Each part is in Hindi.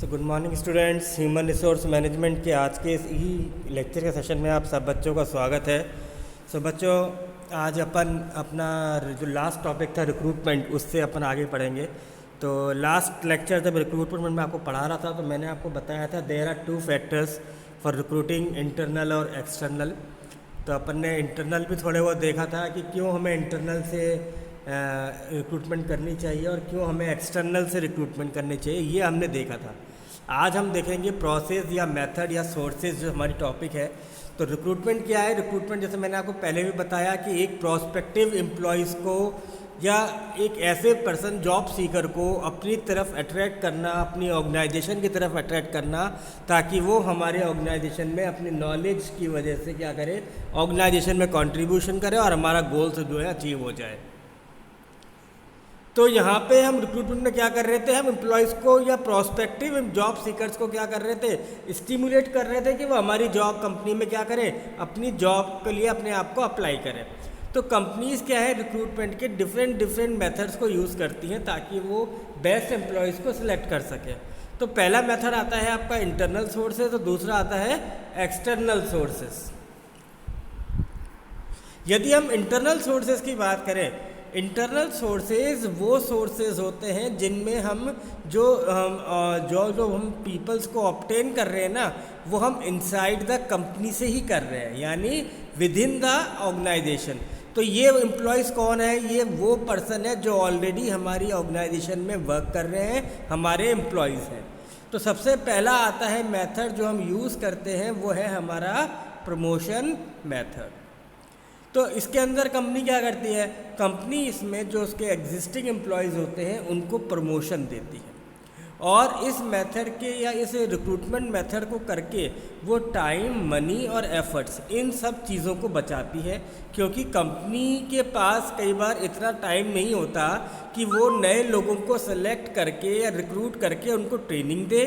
Good morning students. Human resource management के आज के इस ही लेक्चर के सेशन में आप सब बच्चों का स्वागत है। बच्चों, आज अपन अपना जो लास्ट टॉपिक था रिक्रूटमेंट, उससे अपन आगे पढ़ेंगे। तो लास्ट लेक्चर जब रिक्रूटमेंट में आपको पढ़ा रहा था तो मैंने आपको बताया था there are 2 factors for recruiting, internal और एक्सटर्नल। तो अपन ने इंटरनल भी थोड़े बहुत देखा था कि क्यों हमें इंटरनल से रिक्रूटमेंट करनी चाहिए और क्यों हमें एक्सटर्नल से रिक्रूटमेंट करनी चाहिए, ये हमने देखा था। आज हम देखेंगे प्रोसेस या मेथड या सोर्सेज, जो हमारी टॉपिक है। तो रिक्रूटमेंट क्या है? रिक्रूटमेंट जैसे मैंने आपको पहले भी बताया कि एक प्रोस्पेक्टिव एम्प्लॉयज़ को या एक ऐसे पर्सन जॉब सीकर को अपनी तरफ अट्रैक्ट करना, अपनी ऑर्गेनाइजेशन की तरफ अट्रैक्ट करना, ताकि वो हमारे ऑर्गेनाइजेशन में अपनी नॉलेज की वजह से क्या करे, ऑर्गेनाइजेशन में कंट्रीब्यूशन करे और हमारा गोल्स जो है अचीव हो जाए। तो यहाँ पे हम रिक्रूटमेंट में क्या कर रहे थे, हम एम्प्लॉयज़ को या प्रोस्पेक्टिव जॉब सीकर्स को क्या कर रहे थे, स्टिमुलेट कर रहे थे कि वो हमारी जॉब कंपनी में क्या करें, अपनी जॉब के लिए अपने आप को अप्लाई करें। तो कंपनीज़ क्या है, रिक्रूटमेंट के डिफरेंट मेथड्स को यूज़ करती हैं ताकि वो बेस्ट एम्प्लॉयज़ को सिलेक्ट कर सकें। तो पहला मेथड आता है आपका इंटरनल सोर्सेज और दूसरा आता है एक्सटर्नल सोर्सेज। यदि हम इंटरनल सोर्सेज की बात करें, इंटरनल सोर्सेज वो सोर्सेज होते हैं जिनमें हम जो हम पीपल्स को ऑब्टेन कर रहे हैं ना, वो हम इनसाइड द कंपनी से ही कर रहे हैं, यानी विद इन द ऑर्गेनाइजेशन। तो ये एम्प्लॉयज़ कौन है? ये वो पर्सन है जो ऑलरेडी हमारी ऑर्गेनाइजेशन में वर्क कर रहे हैं, हमारे एम्प्लॉयज़ हैं। तो सबसे पहला आता है मेथड जो हम यूज़ करते हैं, वो है हमारा प्रमोशन मेथड। तो इसके अंदर कंपनी क्या करती है, कंपनी इसमें जो उसके एग्जिस्टिंग एम्प्लॉयज़ होते हैं उनको प्रमोशन देती है, और इस मेथड के या इस रिक्रूटमेंट मेथड को करके वो टाइम, मनी और एफर्ट्स, इन सब चीज़ों को बचाती है। क्योंकि कंपनी के पास कई बार इतना टाइम नहीं होता कि वो नए लोगों को सेलेक्ट करके या रिक्रूट करके उनको ट्रेनिंग दे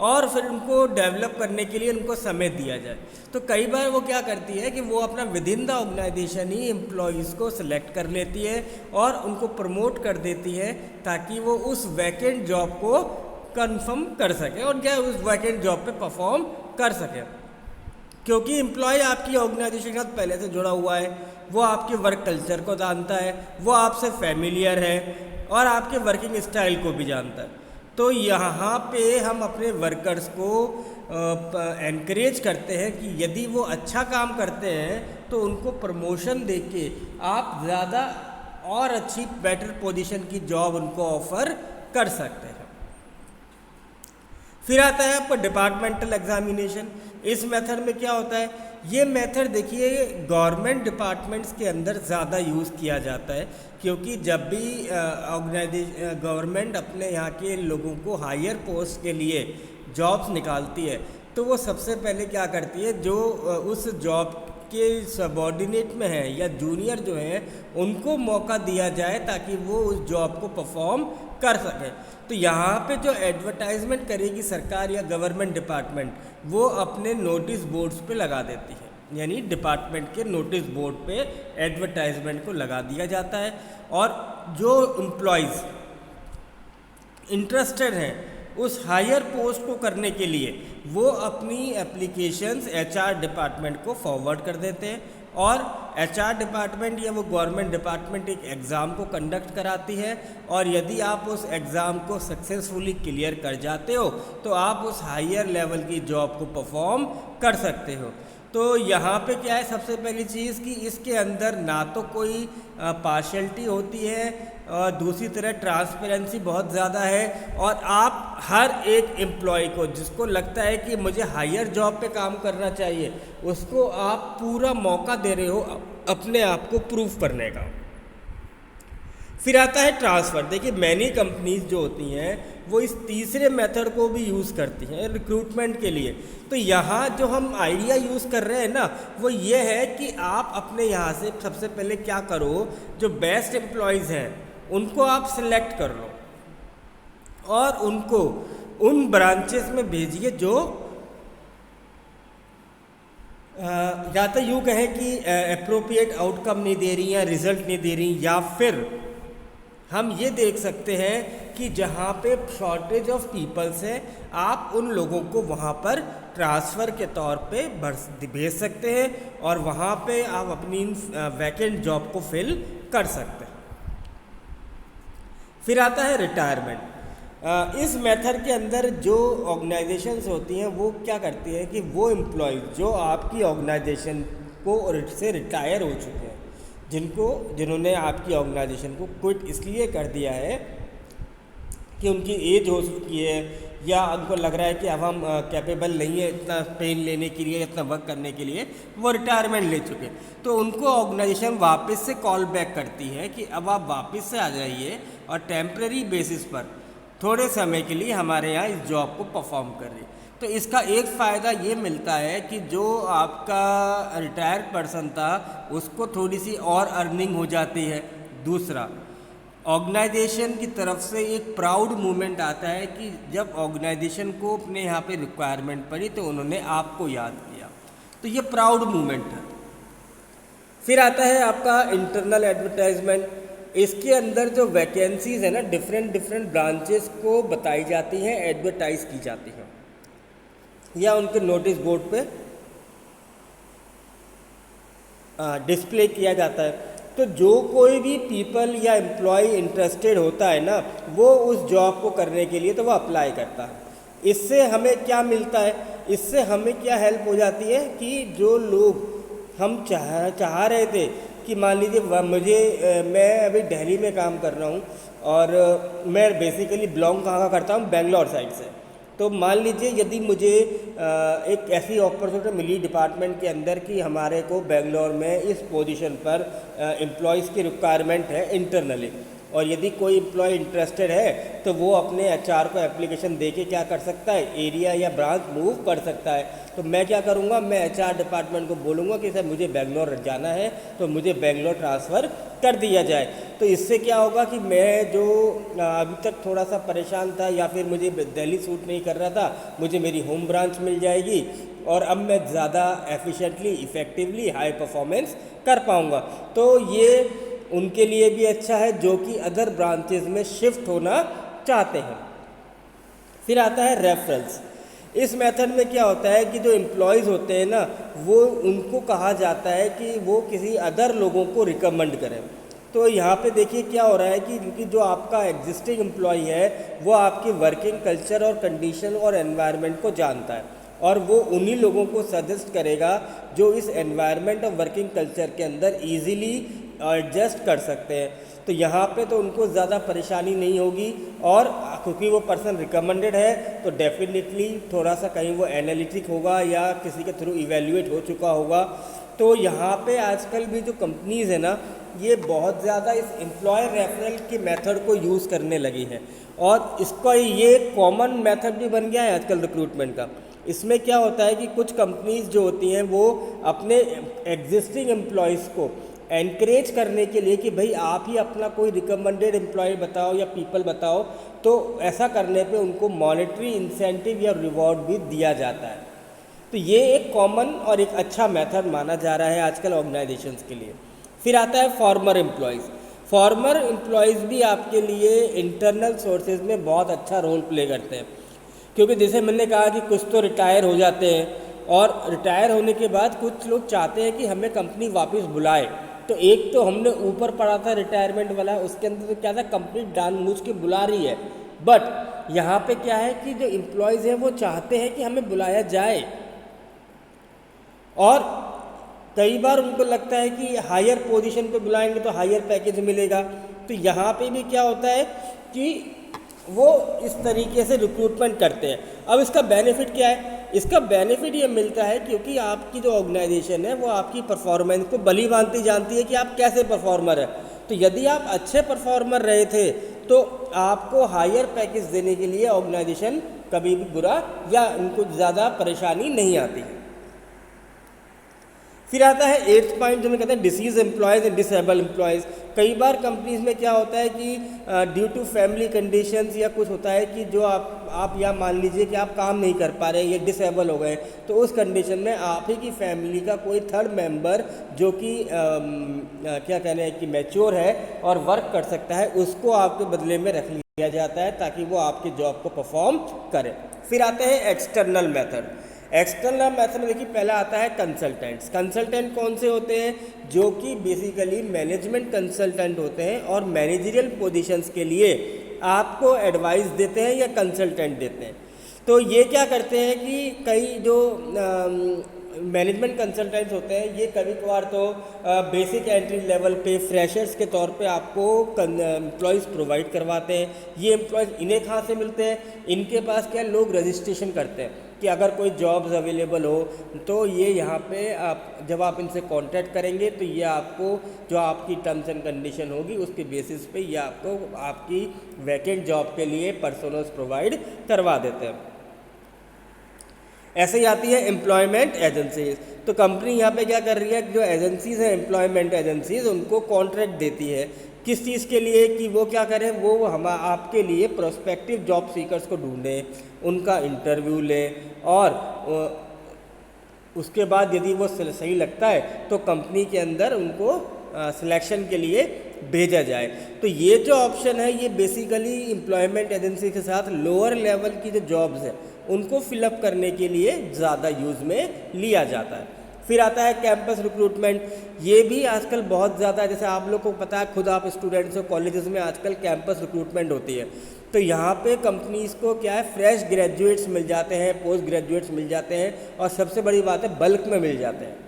और फिर उनको डेवलप करने के लिए उनको समय दिया जाए। तो कई बार वो क्या करती है कि वो अपना विद इन द ऑर्गेनाइजेशन ही एम्प्लॉयज़ को सिलेक्ट कर लेती है और उनको प्रमोट कर देती है, ताकि वो उस वैकेंट जॉब को कंफर्म कर सके और क्या उस वैकेंट जॉब पे परफॉर्म कर सके। क्योंकि एम्प्लॉय आपकी ऑर्गेनाइजेशन के साथ पहले से जुड़ा हुआ है, वो आपके वर्क कल्चर को जानता है, वो आपसे फैमिलियर है और आपके वर्किंग स्टाइल को भी जानता है। तो यहाँ पे हम अपने वर्कर्स को एनकरेज करते हैं कि यदि वो अच्छा काम करते हैं तो उनको प्रमोशन देके आप ज़्यादा और अच्छी बेटर पोजीशन की जॉब उनको ऑफ़र कर सकते हैं। फिर आता है आपका डिपार्टमेंटल एग्जामिनेशन। इस मेथड में क्या होता है, ये मेथड देखिए गवर्नमेंट डिपार्टमेंट्स के अंदर ज़्यादा यूज़ किया जाता है, क्योंकि जब भी गवर्नमेंट अपने यहाँ के लोगों को हायर पोस्ट के लिए जॉब्स निकालती है तो वो सबसे पहले क्या करती है, जो उस जॉब के सबऑर्डिनेट में है या जूनियर जो हैं उनको मौका दिया जाए ताकि वो उस जॉब को परफॉर्म कर सकें। तो यहाँ पे जो एडवर्टाइजमेंट करेगी सरकार या गवर्नमेंट डिपार्टमेंट, वो अपने नोटिस बोर्ड्स पे लगा देती है, यानी डिपार्टमेंट के नोटिस बोर्ड पे एडवर्टाइजमेंट को लगा दिया जाता है। और जो एम्प्लॉयज़ इंटरेस्टेड हैं उस हायर पोस्ट को करने के लिए वो अपनी एप्लीकेशंस एचआर डिपार्टमेंट को फॉरवर्ड कर देते हैं, और एचआर डिपार्टमेंट या वो गवर्नमेंट डिपार्टमेंट एक एग्ज़ाम को कंडक्ट कराती है, और यदि आप उस एग्ज़ाम को सक्सेसफुली क्लियर कर जाते हो तो आप उस हायर लेवल की जॉब को परफॉर्म कर सकते हो। तो यहाँ पे क्या है, सबसे पहली चीज़ कि इसके अंदर ना तो कोई पार्शियलिटी होती है और दूसरी तरह ट्रांसपेरेंसी बहुत ज़्यादा है, और आप हर एक एम्प्लॉय को जिसको लगता है कि मुझे हायर जॉब पे काम करना चाहिए उसको आप पूरा मौका दे रहे हो अपने आप को प्रूव करने का। फिर आता है ट्रांसफ़र। देखिए मैनी कंपनीज जो होती हैं वो इस तीसरे मेथड को भी यूज़ करती हैं रिक्रूटमेंट के लिए। तो यहाँ जो हम आइडिया यूज़ कर रहे हैं ना, वो ये है कि आप अपने यहाँ से सबसे पहले क्या करो, जो बेस्ट एम्प्लॉयज़ हैं उनको आप सिलेक्ट कर लो और उनको उन ब्रांचेस में भेजिए जो या तो यूँ कहें कि अप्रोप्रिएट आउटकम नहीं दे रही या रिज़ल्ट नहीं दे रही, या फिर हम ये देख सकते हैं कि जहाँ पे शॉर्टेज ऑफ पीपल्स है आप उन लोगों को वहाँ पर ट्रांसफ़र के तौर पे भेज सकते हैं और वहाँ पे आप अपनी वैकेंट जॉब को फिल कर सकते हैं। फिर आता है रिटायरमेंट। इस मेथड के अंदर जो ऑर्गेनाइजेशंस होती हैं वो क्या करती हैं कि वो एम्प्लॉयज़ जो आपकी ऑर्गेनाइजेशन को से रिटायर हो चुके हैं, जिन्होंने आपकी ऑर्गेनाइजेशन को क्विट इसलिए कर दिया है कि उनकी एज हो चुकी है या उनको लग रहा है कि अब हम कैपेबल नहीं है इतना पेन लेने के लिए, इतना वर्क करने के लिए, वो रिटायरमेंट ले चुके हैं, तो उनको ऑर्गेनाइजेशन वापस से कॉल बैक करती है कि अब आप वापस से आ जाइए और टेम्प्रेरी बेसिस पर थोड़े समय के लिए हमारे यहाँ इस जॉब को परफॉर्म कर रही है। तो इसका एक फ़ायदा ये मिलता है कि जो आपका रिटायर्ड पर्सन था उसको थोड़ी सी और अर्निंग हो जाती है। दूसरा, ऑर्गेनाइजेशन की तरफ से एक प्राउड मोमेंट आता है कि जब ऑर्गेनाइजेशन को अपने यहाँ पे रिक्वायरमेंट पड़ी तो उन्होंने आपको याद किया, तो ये प्राउड मोमेंट है। फिर आता है आपका इंटरनल एडवर्टाइजमेंट। इसके अंदर जो वैकेंसीज है ना, डिफरेंट ब्रांचेस को बताई जाती हैं, एडवर्टाइज की जाती हैं या उनके नोटिस बोर्ड पे डिस्प्ले किया जाता है। तो जो कोई भी पीपल या एम्प्लॉय इंटरेस्टेड होता है ना, वो उस जॉब को करने के लिए तो वो अप्लाई करता है। इससे हमें क्या मिलता है, इससे हमें क्या हेल्प हो जाती है कि जो लोग हम चाह रहे थे कि मान लीजिए मैं अभी दिल्ली में काम कर रहा हूँ और मैं बेसिकली बिलोंग कहाँ करता हूँ, बेंगलोर साइड से। तो मान लीजिए यदि मुझे एक ऐसी अपॉर्चुनिटी मिली डिपार्टमेंट के अंदर कि हमारे को बेंगलोर में इस पोजीशन पर एम्प्लॉयज़ की रिक्वायरमेंट है इंटरनली, और यदि कोई एम्प्लॉय इंटरेस्टेड है तो वो अपने एचआर को एप्लीकेशन दे के क्या कर सकता है, एरिया या ब्रांच मूव कर सकता है। तो मैं क्या करूँगा, मैं एचआर डिपार्टमेंट को बोलूँगा कि सर मुझे बेंगलोर जाना है तो मुझे बेंगलोर ट्रांसफ़र कर दिया जाए। तो इससे क्या होगा कि मैं जो अभी तक थोड़ा सा परेशान था या फिर मुझे दिल्ली सूट नहीं कर रहा था, मुझे मेरी होम ब्रांच मिल जाएगी और अब मैं ज़्यादा एफिशिएंटली, इफ़ेक्टिवली हाई परफॉर्मेंस कर पाऊँगा। तो ये उनके लिए भी अच्छा है जो कि अदर ब्रांचेस में शिफ्ट होना चाहते हैं। फिर आता है रेफरल्स। इस मेथड में क्या होता है कि जो एम्प्लॉयज़ होते हैं ना, वो उनको कहा जाता है कि वो किसी अदर लोगों को रिकमेंड करें। तो यहाँ पे देखिए क्या हो रहा है कि जो आपका एग्जिस्टिंग एम्प्लॉय है वो आपकी वर्किंग कल्चर और कंडीशन और एनवायरनमेंट को जानता है और वो उन्हीं लोगों को सजेस्ट करेगा जो इस एनवायरनमेंट और वर्किंग कल्चर के अंदर ईजीली एडजस्ट कर सकते हैं। तो यहाँ पे तो उनको ज़्यादा परेशानी नहीं होगी, और क्योंकि वो पर्सन रिकमेंडेड है तो डेफिनेटली थोड़ा सा कहीं वो एनालिटिक होगा या किसी के थ्रू इवेल्युएट हो चुका होगा। तो यहाँ पे आजकल भी जो कंपनीज़ है ना, ये बहुत ज़्यादा इस एम्प्लॉयर रेफरल के मेथड को यूज़ करने लगी है और इसका ये कॉमन मेथड भी बन गया है आजकल रिक्रूटमेंट का। इसमें क्या होता है कि कुछ कंपनीज़ जो होती हैं वो अपने एग्जिस्टिंग एम्प्लॉयज़ को एनकरेज करने के लिए कि भाई आप ही अपना कोई रिकमेंडेड एम्प्लॉय बताओ या पीपल बताओ, तो ऐसा करने पे उनको मॉनेटरी इंसेंटिव या रिवॉर्ड भी दिया जाता है। तो ये एक कॉमन और एक अच्छा मेथड माना जा रहा है आजकल ऑर्गेनाइजेशंस के लिए। फिर आता है फॉर्मर एम्प्लॉयज़। फॉर्मर एम्प्लॉयज़ भी आपके लिए इंटरनल सोर्सेज में बहुत अच्छा रोल प्ले करते हैं, क्योंकि जैसे मैंने कहा कि कुछ तो रिटायर हो जाते हैं और रिटायर होने के बाद कुछ लोग चाहते हैं कि हमें कंपनी वापस बुलाए। तो एक तो हमने ऊपर पढ़ा था रिटायरमेंट वाला, उसके अंदर तो क्या था, कंपनी जानबूझ के बुला रही है, बट यहाँ पे क्या है कि जो एम्प्लॉयज़ हैं वो चाहते हैं कि हमें बुलाया जाए, और कई बार उनको लगता है कि हायर पोजीशन पे बुलाएंगे तो हायर पैकेज मिलेगा। तो यहाँ पे भी क्या होता है कि वो इस तरीके से रिक्रूटमेंट करते हैं। अब इसका बेनिफिट क्या है, इसका बेनिफिट ये मिलता है क्योंकि आपकी जो ऑर्गेनाइजेशन है वो आपकी परफॉर्मेंस को भली भांति जानती है कि आप कैसे परफॉर्मर है। तो यदि आप अच्छे परफॉर्मर रहे थे तो आपको हायर पैकेज देने के लिए ऑर्गेनाइजेशन कभी भी बुरा या उनको ज़्यादा परेशानी नहीं आती है। फिर आता है 8th पॉइंट, जो मैं कहते हैं disease employees and disable employees. कई बार कंपनीज में क्या होता है कि ड्यू टू फैमिली कंडीशंस या कुछ होता है कि जो आप या मान लीजिए कि आप काम नहीं कर पा रहे या डिसेबल हो गए, तो उस कंडीशन में आप ही की फैमिली का कोई थर्ड मेंबर जो कि क्या कहना है कि मैच्योर है और वर्क कर सकता है, उसको आपके बदले में रख लिया दिया जाता है ताकि वो आपकी जॉब को परफॉर्म करे। फिर आते हैं एक्सटर्नल मेथड। एक्सटर्नल मेथड में देखिए पहला आता है कंसल्टेंट्स। कंसल्टेंट कौन से होते हैं? जो कि बेसिकली मैनेजमेंट कंसल्टेंट होते हैं और मैनेजरियल पोजीशंस के लिए आपको एडवाइस देते हैं या कंसल्टेंट देते हैं। तो ये क्या करते हैं कि कई जो मैनेजमेंट कंसल्टेंट्स होते हैं ये कभी कभार तो बेसिक एंट्री लेवल पे फ्रेशर्स के तौर पे आपको एम्प्लॉयज़ प्रोवाइड करवाते हैं। ये एम्प्लॉयज़ इन्हें कहाँ से मिलते हैं? इनके पास क्या लोग रजिस्ट्रेशन करते हैं कि अगर कोई जॉब्स अवेलेबल हो तो ये यहाँ पे आप जब आप इनसे कांटेक्ट करेंगे तो ये आपको जो आपकी टर्म्स एंड कंडीशन होगी उसके बेसिस पे ये आपको आपकी वैकेंट जॉब के लिए पर्सनल्स प्रोवाइड करवा देते हैं। ऐसे ही आती है एम्प्लॉयमेंट एजेंसीज। तो कंपनी यहाँ पे क्या कर रही है, जो एजेंसीज हैं एम्प्लॉयमेंट एजेंसीज उनको कॉन्ट्रैक्ट देती है किस चीज़ के लिए कि वो क्या करें, वो हम आपके लिए प्रोस्पेक्टिव जॉब सीकर्स को ढूंढें, उनका इंटरव्यू लें और उसके बाद यदि वो सही लगता है तो कंपनी के अंदर उनको सिलेक्शन के लिए भेजा जाए। तो ये जो ऑप्शन है ये बेसिकली एम्प्लॉयमेंट एजेंसी के साथ लोअर लेवल की जो जॉब्स है उनको फिलअप करने के लिए ज़्यादा यूज़ में लिया जाता है। फिर आता है कैंपस रिक्रूटमेंट। ये भी आजकल बहुत ज़्यादा, जैसे आप लोग को पता है, खुद आप स्टूडेंट्स हो, कॉलेजेस में आजकल कैंपस रिक्रूटमेंट होती है। तो यहाँ पे कंपनीज़ को क्या है, फ्रेश ग्रेजुएट्स मिल जाते हैं, पोस्ट ग्रेजुएट्स मिल जाते हैं और सबसे बड़ी बात है बल्क में मिल जाते हैं।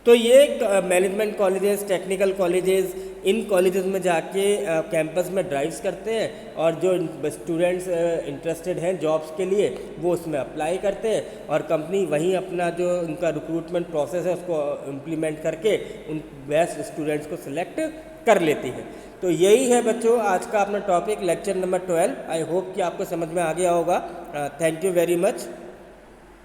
तो ये मैनेजमेंट कॉलेजेस, टेक्निकल कॉलेजेस, इन कॉलेजेस में जाके कैंपस में ड्राइव्स करते हैं और जो स्टूडेंट्स इंटरेस्टेड हैं जॉब्स के लिए वो उसमें अप्लाई करते हैं और कंपनी वहीं अपना जो उनका रिक्रूटमेंट प्रोसेस है उसको इम्प्लीमेंट करके उन बेस्ट स्टूडेंट्स को सिलेक्ट कर लेती है। तो यही है बच्चों आज का अपना topic, lecture number 12। I hope कि आपको समझ में आ गया होगा। Thank you very much.